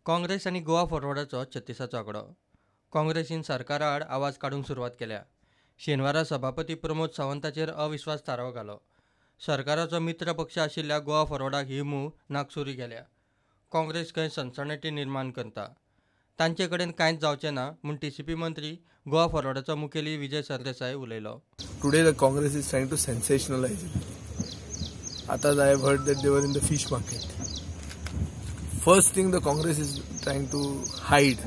काँग्रेस आणि गोवा फॉरवर्डाचो 36चो आंकडो. काँग्रेसीन सरकारा आड आवाज काडूंक सुरवात केल्या. शेनवारा सभापती प्रमोद सावंताचेर अविश्वास थाराव घालो. सरकाराचो मित्र पक्ष आशिल्ल्या गोवा फॉरवर्डाक ही मूव नाकसुरी केल्या. काँग्रेस खंय सनसनाटी निर्माण करता. तांचे कडेन कांयच जावचें ना म्हूण टीसीपी मंत्री गोवा फॉरवर्डाचो मुखेली विजय सरदेसाय उलयलो. Today the Congress is trying to sensationalize it. Atas I have heard that they were in the fish market. First thing the Congress is trying to hide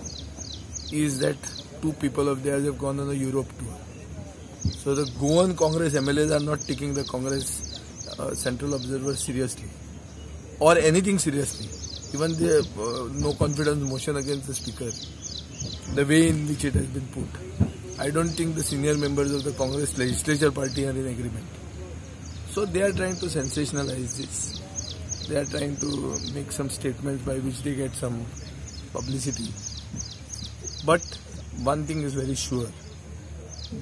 is that two people of theirs have gone on a Europe tour. So the Goan Congress MLAs are not taking the Congress Central Observer seriously or anything seriously. Even the no confidence motion against the speaker, the way in which it has been put. I don't think the senior members of the Congress legislature party are in agreement. So they are trying to sensationalize this. They are trying to make some statements by which they get some publicity. But one thing is very sure,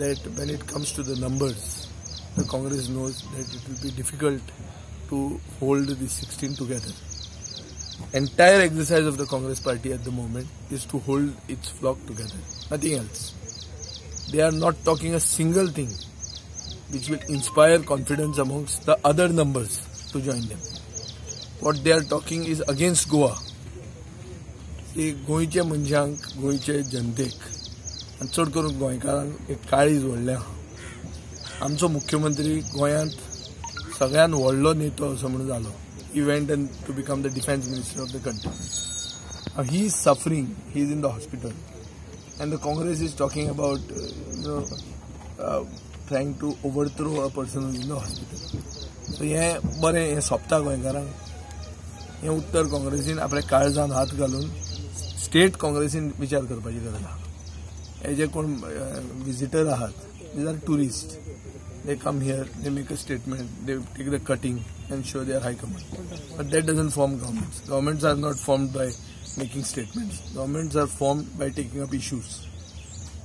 that when it comes to the numbers, the Congress knows that it will be difficult to hold the 16 together. Entire exercise of the Congress party at the moment is to hold its flock together, nothing else. They are not talking a single thing which will inspire confidence amongst the other numbers to join them. What they are talking is against Goa. गोंयचे मनशांक, गोंयचे जनतेक आनी चड करून गोंयकारांक एक काळीज व्हडलें आहा. आमचो मुख्यमंत्री गोंयांत सगळ्यान व्हडलो नेतो असो म्हणून जालो. He went and to become the defense minister of the country. He is suffering. He is in the hospital, and the Congress is talking about trying to overthrow a person who is in the hospital. So हे बरें हे सोपता गोंयकारांक. हे उत्तर काँग्रेसीन आपल्या काळजान हात घालून state काँग्रेसीन विचार करपाची गरज आहा. हे जे कोण विजिटर आहात, these are tourists. They come here, they make a statement, they take the cutting and show their high command. But that doesn't form governments. Governments are not formed by making statements. Governments are formed by taking up issues,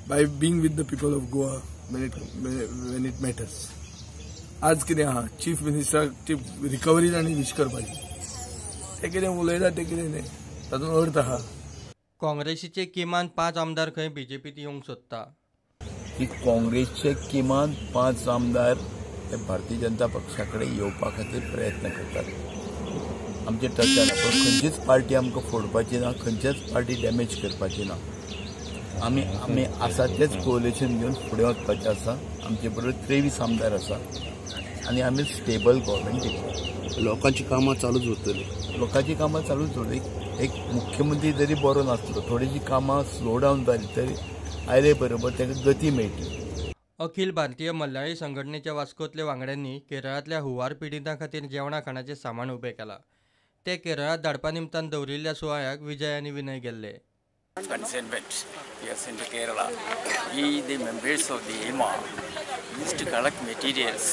by being with the people of Goa when it matters. आज कितें आहा, chief मिनिस्टराची recovery आनी wish करपाची. ते कितें उलयता ते कितें न्ही, तातूंत अर्थ आहा. काँग्रेसीचे किमान 5 आमदार खंय बीजेपीत येवंक सोदता. की काँग्रेसचे किमान 5 आमदार हे भारतीय जनता पक्षाकडे येवपा खातीर प्रयत्न करतात. आमचे टचान पण खंयचीच पार्टी आमकां फोडपाची ना, खंयचीच पार्टी डॅमेज करपाची ना. आमी आसा तेच कोलिशन घेवन फुडें वचपाचें आसा. आमचे बरोबर 23 आमदार आसा आनी आमी स्टेबल गव्हर्मेंट दितले. लोकांची कामां चालूच उरतली. लोकांची कामां चालूच उरतली. एक मुख्यमंत्री जरी बरो नासलो, थोडीशी कामां स्लो डावन जाली तरी आयले बरोबर ताका गती मेळटली. अखिल भारतीय मल्याळी संघटनेच्या वास्कोंतल्या वांगड्यांनी केरळांतल्या हुंवार पिडितां खातीर जेवणा खाणाचें सामान उबें केलां. ते केरळांत धाडपा निमतान दवरिल्ल्या सुवाळ्याक विजय आनी विनय गेल्ले. Consignment we are sent to Kerala. We, the members of the EMA, used to collect materials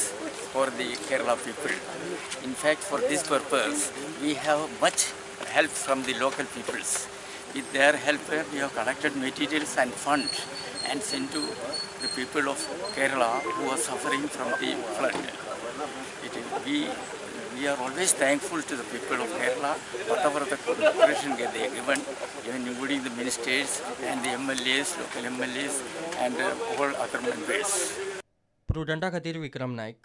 for the Kerala people. In fact, for this purpose, we have much help from the local peoples. With their help, we have collected materials and funds and sent to the people of Kerala who are suffering from the flood. We are always thankful to the people of Kerala, whatever the cooperation they have given, even including the ministers and the MLAs, local MLAs and all other members. प्रुडंटा खातीर विक्रम नायक.